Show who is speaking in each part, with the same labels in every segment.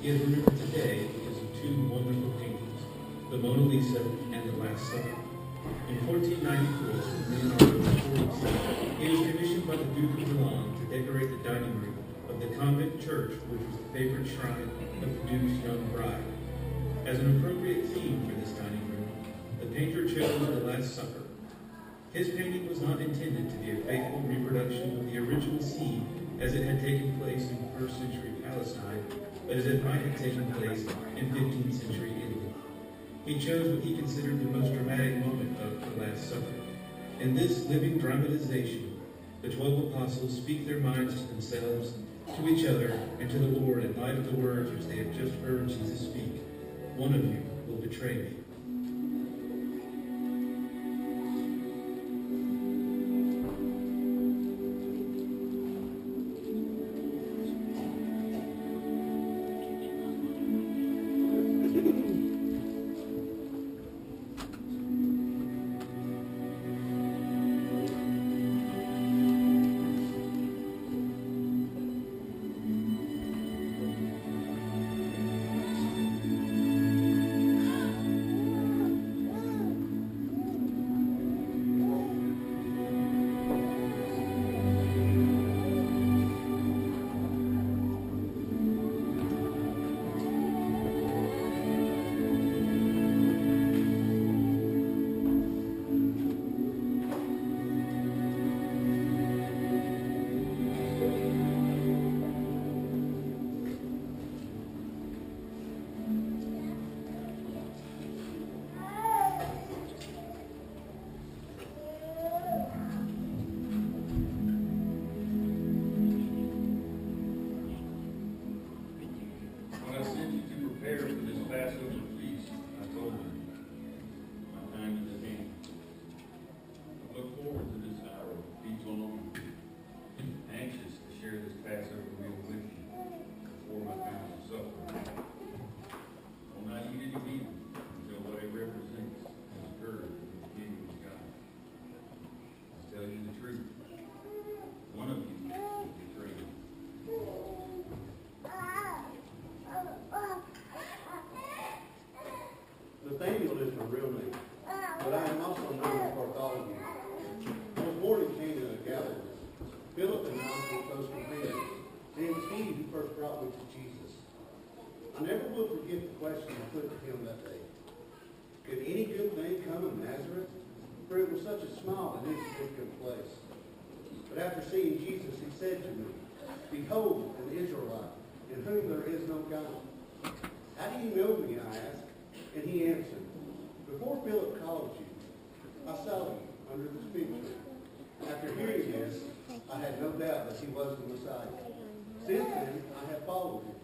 Speaker 1: He is remembered today because of two wonderful paintings, the Mona Lisa and the Last Supper. In 1494, Leonardo was 47. He was commissioned by the Duke of Milan to decorate the dining room of the convent church, which was the favorite shrine of the Duke's young bride. As an appropriate theme for this dining room, the painter chose the Last Supper. His painting was not intended to be a faithful reproduction of the original scene as it had taken place in first century Palestine, but as it might have taken place in 15th century Italy. He chose what he considered the most dramatic moment of the Last Supper. In this living dramatization, the 12 apostles speak their minds to themselves, to each other, and to the Lord in light of the words which they have just heard Jesus speak. One of you will betray me.
Speaker 2: Nathaniel is my real name, but I am also known as Bartholomew. I was born in Cana of Galilee. Philip and I were close companions, and it was he who first brought me to Jesus. I never will forget the question I put to him that day. Could any good thing come of Nazareth? For it was such a small and insignificant place. But after seeing Jesus, he said to me, Behold, an Israelite, in whom there is no God. How do you know me, I asked? And he answered, Before Philip called you, I saw you under the fig tree. After hearing this, I had no doubt that he was the Messiah. Since then, I have followed him,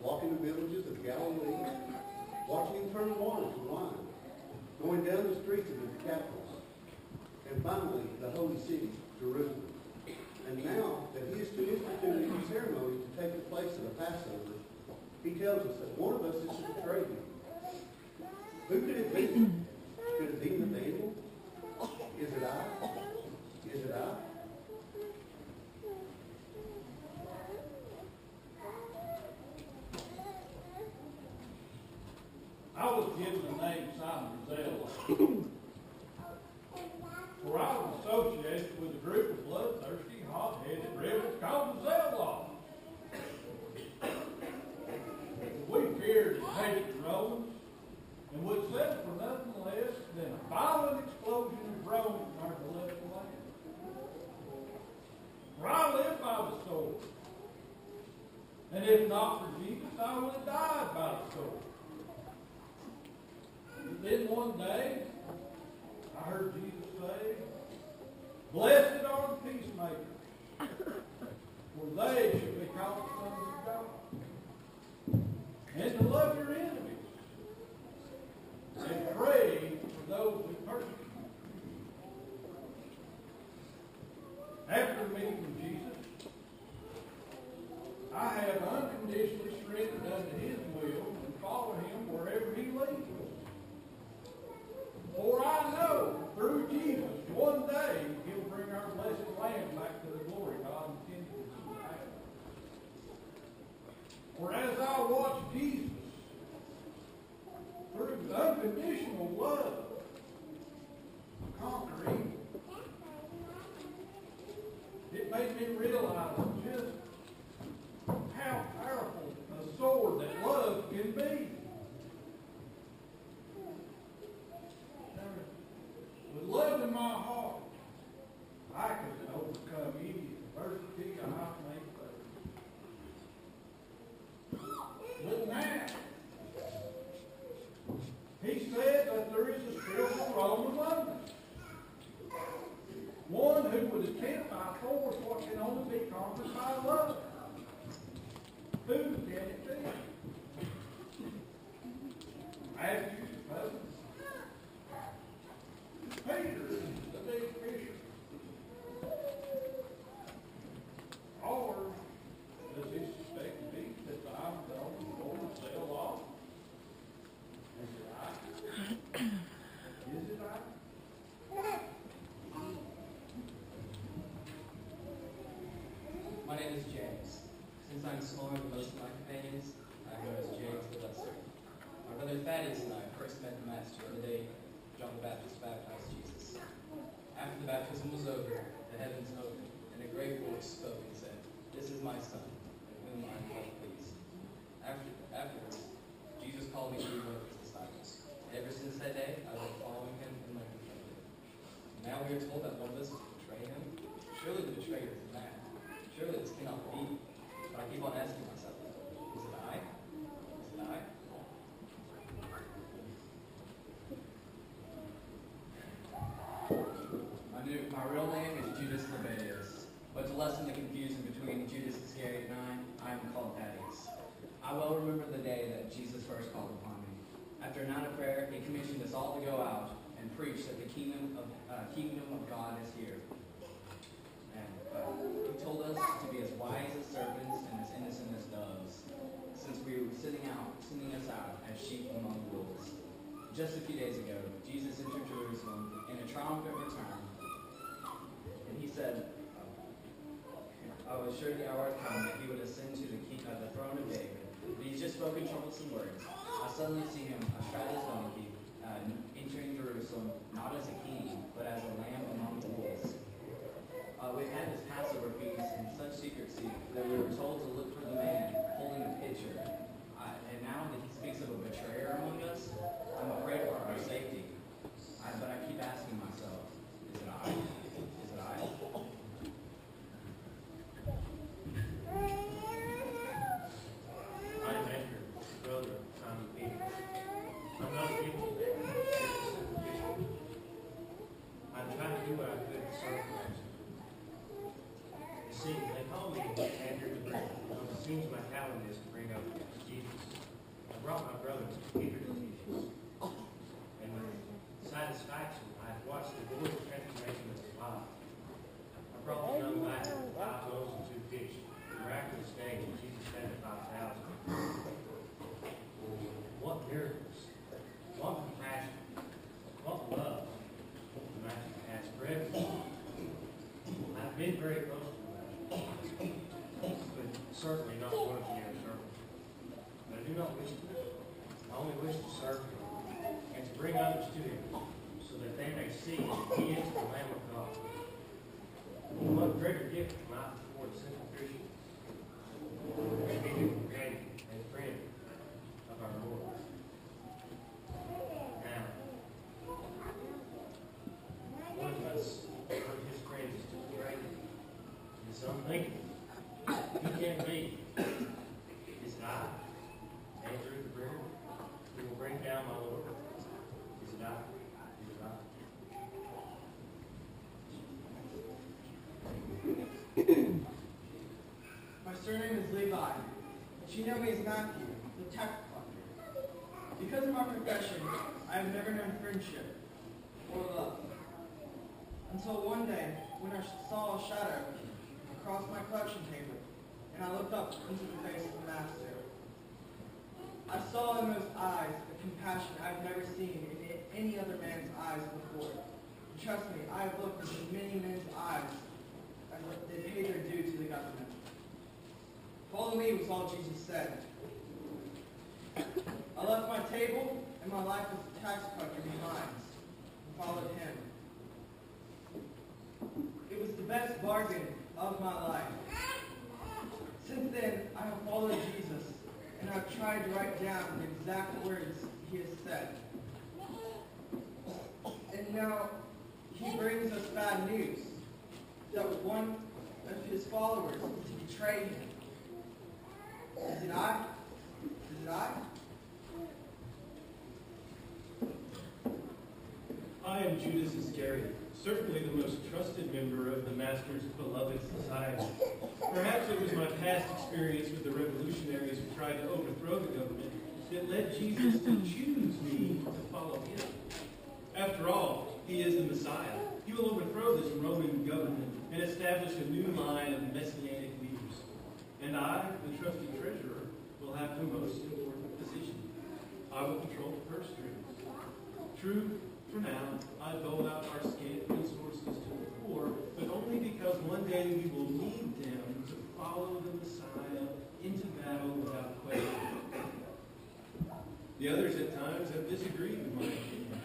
Speaker 2: walking the villages of Galilee, watching him turn water to wine, going down the streets of the capitals, and finally the holy city, Jerusalem. And now that he is to institute a new ceremony to take the place of the Passover, he tells us that one of us is to betray him. Who could it be? Could it be Nathaniel? Is it I? Is it I?
Speaker 3: I was given the name Simon Zell. For I was associated with a group of bloodthirsty, hot-headed rebels called the Zell. We feared and hated the Romans, and would settle for nothing less than a violent explosion of Rome in our celestial land. For I live by the sword, and if not for Jesus, I would have died by the sword. And then one day, I heard Jesus say, Blessed are the peacemakers, for they shall be called the sons of God. And to love your enemies, and pray for those who persecute you. After meeting Jesus, I have unconditionally surrendered unto his will and follow him wherever he leads. For I know through Jesus one day he'll bring our blessed land back to the glory God intended it to have. For as I watch Jesus through his unconditional love conquer evil, it made me realize just how powerful a sword that love can be. With love in my heart, I can overcome any adversity I may face. With that, he said that there is a spiritual Rome among us. One who would attempt by force what can only be conquered by love. Who can it be? As you suppose, Peter, the big fisher. Or does he suspect me that I'm going to sail off? Is it I? Is it I?
Speaker 4: My name is James. Since I'm smaller than most of my companions, I'm known as James the Lesser. My brother Thaddeus and I first met the Master on the day John the Baptist baptized Jesus. After the baptism was over, the heavens opened, and a great voice spoke and said, "This is my Son, in whom I am well pleased." Afterwards, Jesus called me to be one of his disciples. Ever since that day, I've been following him and learning from him. Now we are told that one of us will betray him. Surely the betrayer is mad. Surely this cannot be. But I keep on asking myself, is it I? Is it I? My real name is Judas Labadius, but to lessen the confusion between Judas Iscariot and I am called Thaddeus. I well remember the day that Jesus first called upon me. After a night of prayer, he commissioned us all to go out and preach that the kingdom of God is here. And he told us to be as wise as serpents and as innocent as doves, since we were sending us out as sheep among wolves. Just a few days ago, Jesus entered Jerusalem in a triumphant return, and he said, I was sure the hour had come that he would ascend to the throne of David. But he's just spoken troublesome words. I suddenly see him astride his donkey, entering Jerusalem, not as a king, but as a lamb among the wolves. We've had this Passover feast in such secrecy that we were told to look for the man holding the pitcher. And now that he speaks of a betrayer among us, I'm afraid for our safety. But I keep asking myself, is it I? Is it I?
Speaker 5: I'm Edgar, brother of Simon Peter. I'm not a people man. I'm trying to do what I could to serve Christ. You see, they call me Andrew the Bridge. It seems my talent is to bring up Jesus. I brought my brother Peter to Jesus. And with satisfaction, I've watched the glorious transformation of his life. I brought the young lad 5 loaves and 2 fish. The miraculous day when Jesus fed the 5,000. What miracles, what compassion, what love the Master has for everyone. I've been very close to the Master, but certainly not one of the inner circle. But I do not wish to. I only wish to serve him and to bring others to him so that they may see that he is the Lamb of God. What greater gift can I afford a simple Christian than be the companion and friend of our Lord? Now, one of us, one of his friends, is too great. It's unthinkable. Who can be? Is it I, Andrew the Bridge, who will bring down my Lord? Is it I? Is it I?
Speaker 6: My surname is Levi, but you know me as Matthew, the tax collector. Because of my profession, I have never known friendship or love. Until one day, when I saw a shadow across my collection table, and I looked up into the face of the Master. I saw in those eyes a compassion I have never seen in any other man's eyes before. And trust me, I have looked into many men's eyes as they pay their due to the government. Follow me was all Jesus said. I left my table and my life as a tax collector behind and followed him. It was the best bargain of my life. Since then, I have followed Jesus, and I've tried to write down the exact words he has said. And now, he brings us bad news, that one of his followers is to betray him. Is it I? Is it I?
Speaker 1: I am Judas Iscariot, certainly the most trusted member of the Master's beloved society. Perhaps it was my past experience with the revolutionaries who tried to overthrow the government that led Jesus to choose me to follow him. After all, he is the Messiah. He will overthrow this Roman government and establish a new line of messianic leaders. And I, the trusted treasurer, will have the most important position. I will control the purse strings. True, for now, I dole out our scant resources to the poor, but only because one day we will need them to follow the Messiah into battle without question. The others at times have disagreed with my opinion.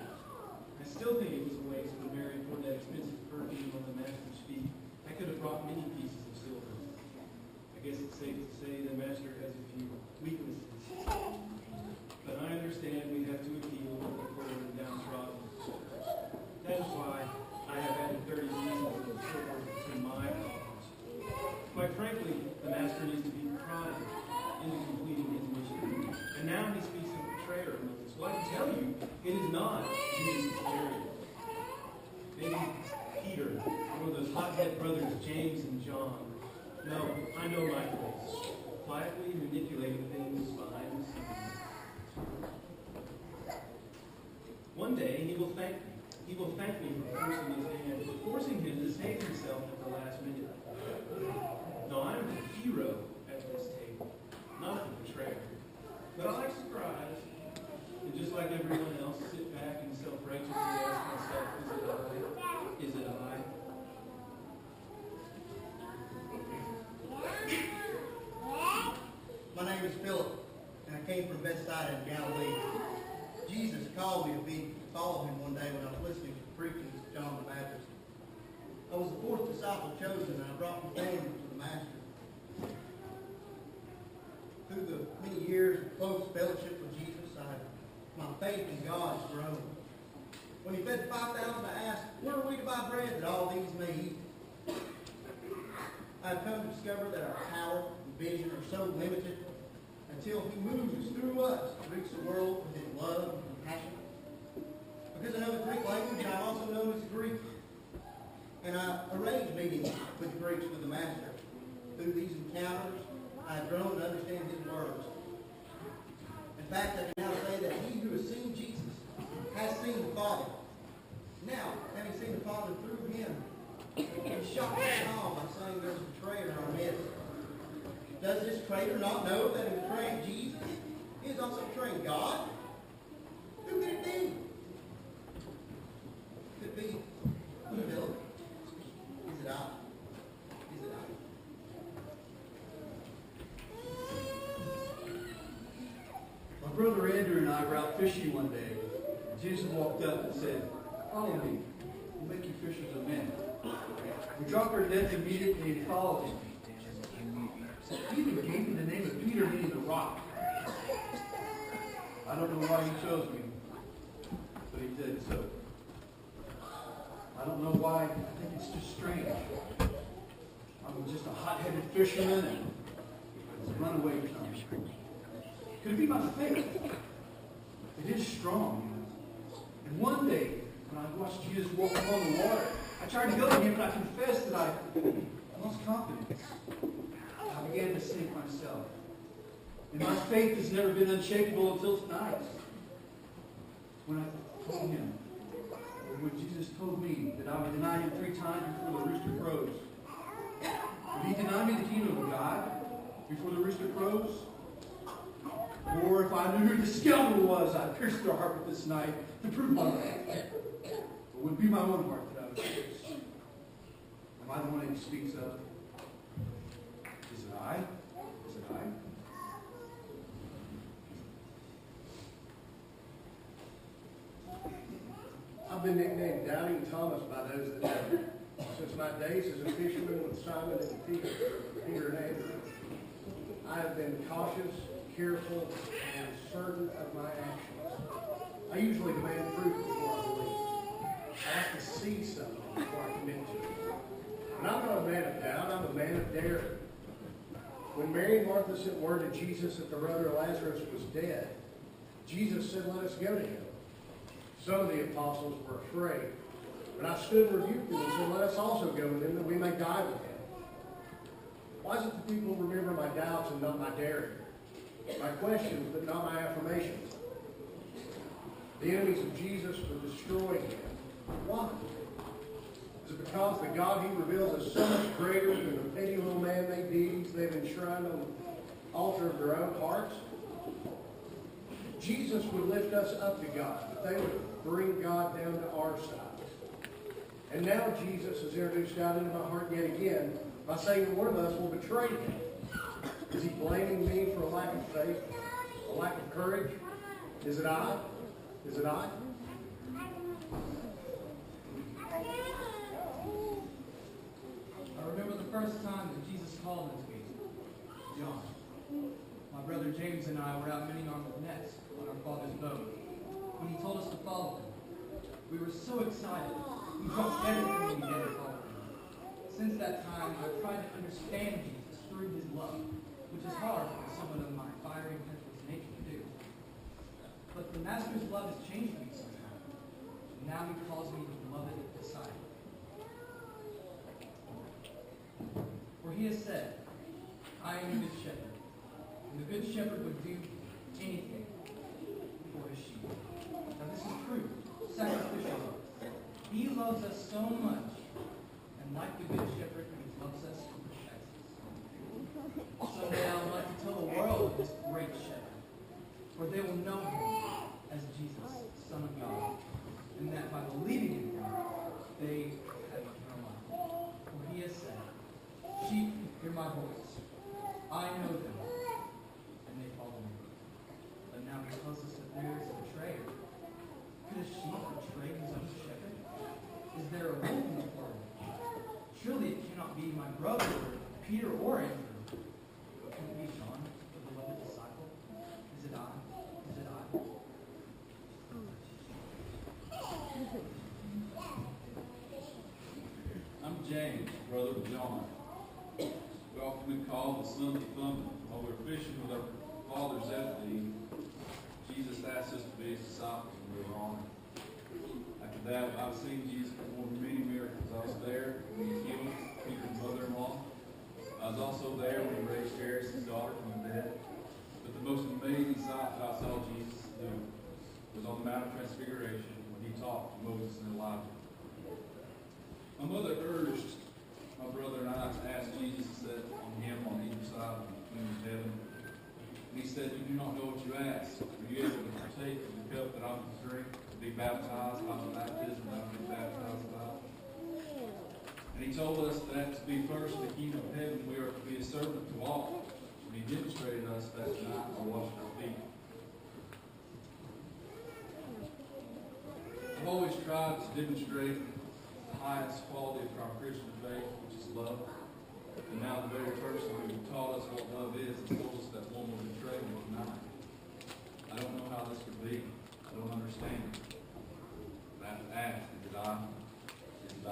Speaker 1: I still think it was a waste to marry for that expensive perfume on the Master's feet. I could have brought many pieces of silver. I guess it's safe to say the Master has a few weaknesses. But I understand we have to appeal to the poor and downtrodden. That is why I have added 30 pieces of silver to my coffers. Quite frankly, the Master needs to be primed into completing his mission. And now he speaks of betrayer among us. Well, I can tell you, it is not Judas Iscariot. Maybe Peter, one of those hothead brothers, James and John. No, I know my place. Quietly manipulating things behind the scenes. One day he will thank me. He will thank me for forcing his hand, for forcing him to save himself at the last minute. No, I'm the hero at this table, not the betrayer. But I like surprise. And just like everyone else, sit back and self-righteously ask myself, is it I?
Speaker 2: My name is Philip, and I came from Bethsaida in Galilee. Jesus called me to follow him one day when I was listening to the preaching of John the Baptist. I was the fourth disciple chosen, and I brought my family to the Master. Through the many years of close fellowship with Jesus, my faith in God has grown. When he fed 5,000, I asked, where are we to buy bread that all these may eat? I've come to discover that our power and vision are so limited until he moves through us to reach the world with his love and compassion. Because I know the Greek language, I also know his Greek. And I arranged meetings with Greeks with the Master. Through these encounters, I have grown to understand his words. In fact, I can now say that he who has seen Jesus has seen the Father. Now, having seen the Father through him, he shocked us all by saying there's a betrayer in our midst. Does this traitor not know that in betraying Jesus, he is also betraying God? Who could it be? Could it be Philip? Is it I? Is it I?
Speaker 3: My brother Andrew and I were out fishing one day. Jesus walked up and said, follow me. I'll make you fishers of men. We dropped our nets immediately and followed him. He even gave me the name of Peter, meaning the rock. I don't know why he chose me, but he did so. I don't know why. I think it's just strange. I'm just a hot-headed fisherman and it's a runaway from me. Could it be my faith? It is strong. And one day, when I watched Jesus walk upon the water, I tried to go to him, and I confessed that I lost confidence. I began to sink myself. And my faith has never been unshakable until tonight. When I told him, or when Jesus told me that I would deny him 3 times before the rooster crows. Would he deny me the kingdom of God before the rooster crows? Or if I knew who the scoundrel was, I'd pierce their heart with this knife to prove my faith. It would be my own heart that I would pierce. Am I the one he speaks of? Is it I? Is it
Speaker 2: I've been nicknamed Doubting Thomas by those that know me. Since my days as a fisherman with Simon and Peter and Andrew, I have been cautious, careful, and certain of my actions. I usually demand proof before I believe. I like to see something before I commit to it. But I'm not a man of doubt, I'm a man of daring. When Mary and Martha sent word to Jesus that the brother Lazarus was dead, Jesus said, "Let us go to him." Some of the apostles were afraid, but I stood and rebuked them and said, "Let us also go with him, that we may die with him." Why is it that people remember my doubts and not my daring? My questions, but not my affirmations? The enemies of Jesus were destroying him. Why? Is it because the God he reveals is so much greater than the petty little man-made deeds they've enshrined on the altar of their own hearts? Jesus would lift us up to God, but they would bring God down to our side. And now Jesus has introduced God into my heart yet again by saying that one of us will betray him. Is he blaming me for a lack of faith, a lack of courage? Is it I? Is it I?
Speaker 4: I remember the first time that Jesus called unto me, John. My brother James and I were out mending our nets on our father's boat when he told us to follow him. We were so excited. We dropped everything we did to follow him. Since that time, I've tried to understand Jesus through his love, which is hard for someone of my fiery and impetuous nature to do. But the Master's love has changed me somehow. Now he calls me the beloved disciple. For he has said, "I am the good shepherd, and the good shepherd would do anything for his sheep." Now this is true, sacrificial love. He loves us so much, and like the good shepherd, he loves us and protects us. Someday I would like to tell the world of this great shepherd, for they will know him as Jesus, Son of God, and that by believing in him, they have eternal life. For he has said, "Sheep hear my voice. I know them, and they follow me." But now he tells us that there is a betrayer. Could a sheep betray his own shepherd? Is there a wolf in the fold? Surely it cannot be my brother, Peter, or Andrew. But can it be John, the beloved disciple? Is it I? Is it I?
Speaker 7: I'm James, brother of John. We often been called the son of thunder. While we were fishing with our father Zebedee, Jesus asked us to be his disciples, and we were honored. After that, I've seen Jesus perform many miracles. I was there when he healed Peter's mother-in-law. I was also there when he raised Jairus' daughter from the dead. But the most amazing sight that I saw Jesus do was on the Mount of Transfiguration when he talked to Moses and Elijah. My mother urged my brother and I to ask Jesus to sit on him on either side of the kingdom of heaven. And he said, "You do not know what you ask. Are you able to partake of the cup that I'm to drink, to be baptized by the baptism that I'm to be baptized by?" And he told us that to be first in the kingdom of heaven, we are to be a servant to all. And he demonstrated us that tonight by washing our feet. I've always tried to demonstrate the highest quality of our Christian faith, which is love. And now the very person who taught us what love is and told us that one will betray me tonight. I don't know how this could be. I don't understand it. I have to ask, is it I? Is it I?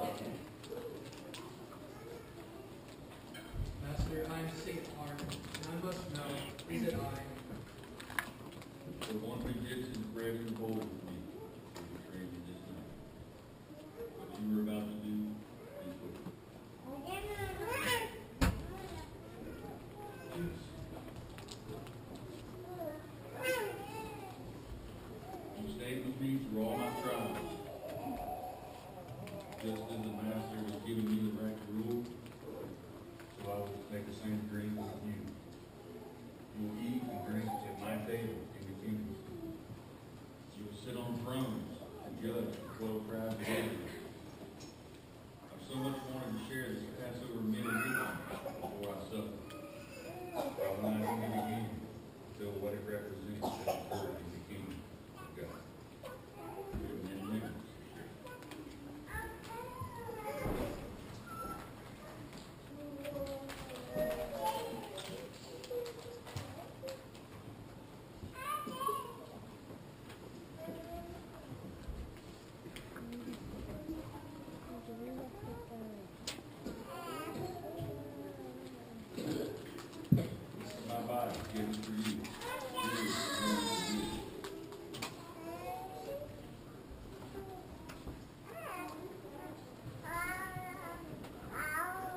Speaker 4: Master, I am sick at heart, and I must know, is it I?
Speaker 7: The one who gives his bread and bowl with me will betray me this night. What you were about to do is what you stayed with me through all my trials. Just as the Master was giving me the right to rule, so I will make the same agreement with you. You will eat and drink at my table in the kingdom. You will sit on thrones and judge the 12 tribes of Israel. I've so much wanted to share this Passover meal with you before I suffer. I will not eat it again until what it represents shall occur in the kingdom of God. We have many minutes to share. given for you. Here is the commandment for you.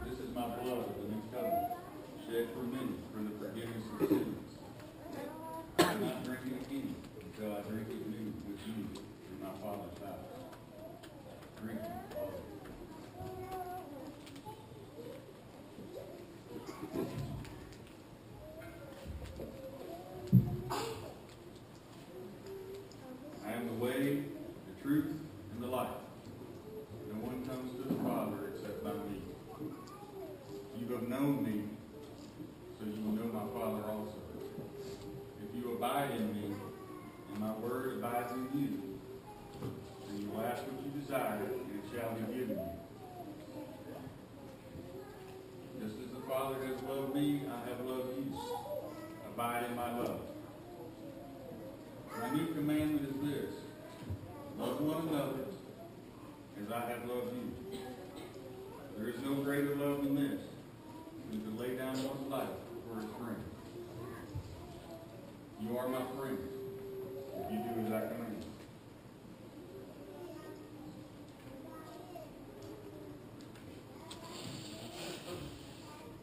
Speaker 7: This is my blood of the new covenant, shed for many for the forgiveness of sins. I will not drink it again until I drink it new with you in my Father's house. Drink it, Father. I am the way, the truth, and the life. No one comes to the Father except by me. You have known me, so you will know my Father also. If you abide in me, and my word abides in you, then you will ask what you desire, and it shall be given you. Just as the Father has loved me, I have loved you. Abide in my love. My new commandment is this: love one another as I have loved you. There is no greater love than this, than to lay down one's life for his friends. You are my friends if you do as I command.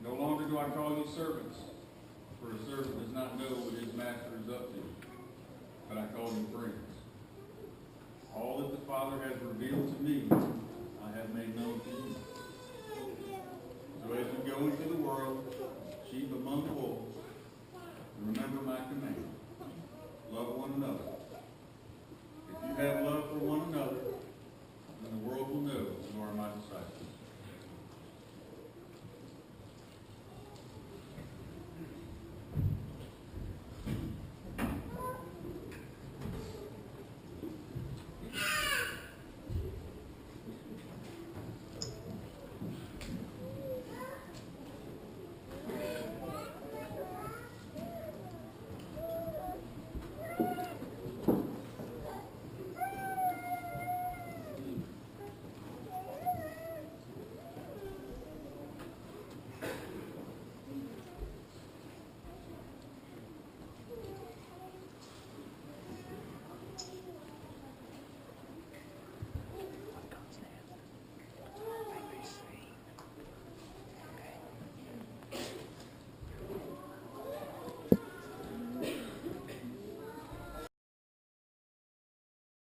Speaker 7: No longer do I call you servants, for a servant does not know what his master is up to, but I call you friends. All that the Father has revealed to me, I have made known to you. So as you go into the world, sheep among wolves, remember my command. Love one another.